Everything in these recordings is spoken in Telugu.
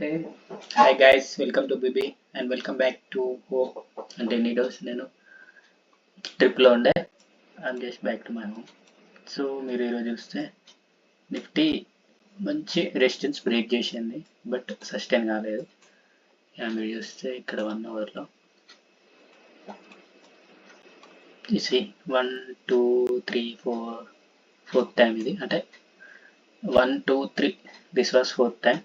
Hey, hi guys, welcome to BB and welcome back to Hope and Nidos. నేను ట్రిప్లో ఉండే I'm just back to my home. So మీరు ఈరోజు చూస్తే నిఫ్టీ మంచి రెసిస్టెన్స్ బ్రేక్ చేసింది, బట్ సస్టైన్ కాలేదు. మీరు చూస్తే ఇక్కడ 1 అవర్లో తీసి 1 2 3 4 ఫోర్త్ టైం ఇది, అంటే 1 2 3 this was fourth time.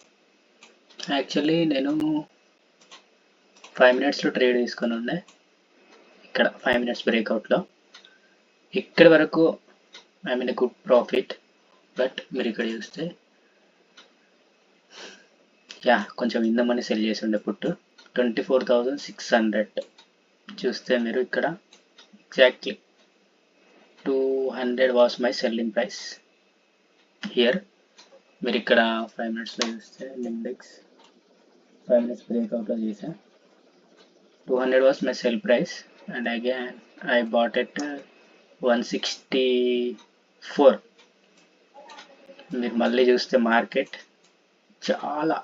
Actually నేను 5 minutesలో ట్రేడ్ తీసుకొని ఉండే ఇక్కడ 5 minutes బ్రేక్అవుట్లో. ఇక్కడ వరకు I mean good profit, but మీరు ఇక్కడ చూస్తే కొంచెం ఇందమని సెల్ చేసి ఉండే పుట్టు 24,600. చూస్తే మీరు ఇక్కడ exactly 200 was my selling price here. మీరు ఇక్కడ 5 minutesలో చూస్తే ఇండెక్స్ 5 minutes బ్రేక్అవుట్లో చేసా 200 was my cell price and again I bought at 164. మీరు మళ్ళీ చూస్తే మార్కెట్ చాలా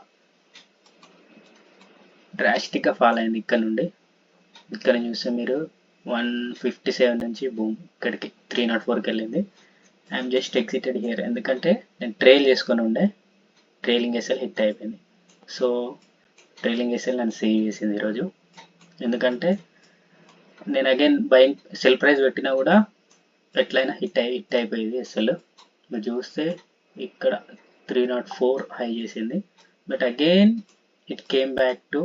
డ్రాస్టిక్గా ఫాల్ అయింది. ఇక్కడ చూస్తే మీరు 157 నుంచి బూమ్ ఇక్కడికి 304కి వెళ్ళింది. ఐఎమ్ జస్ట్ ఎగ్జిటెడ్ హియర్, ఎందుకంటే నేను ట్రైల్ చేసుకొని ఉండే. ట్రైలింగ్ ఎస్ఎల్ హిట్ అయిపోయింది. సో ట్రైలింగ్ ఎస్ఎల్ నన్ను సేవ్ చేసింది ఈరోజు, ఎందుకంటే నేను అగైన్ బయింగ్ సెల్ ప్రైస్ పెట్టినా కూడా ఎట్లయినా హిట్ అయిపోయింది ఎస్ఎల్. మీరు చూస్తే ఇక్కడ 304 హై చేసింది, but again it came back to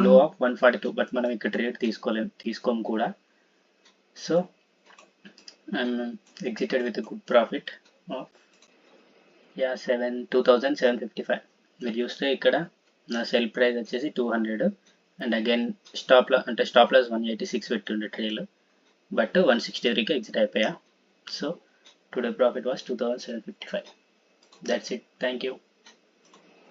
low of 142. But మనం ఇక్కడ ట్రేడ్ తీసుకోము కూడా. So I'm exited with good profit of 2,755. మీరు చూస్తే ఇక్కడ నా సెల్ ప్రైస్ వచ్చేసి 200 అండ్ అగైన్ స్టాప్ లాస్ 186 పెట్టుండే ట్రేలో, బట్ 163కి ఎగ్జిట్ అయిపోయా. So today profit was 2,755. That's it. Thank you.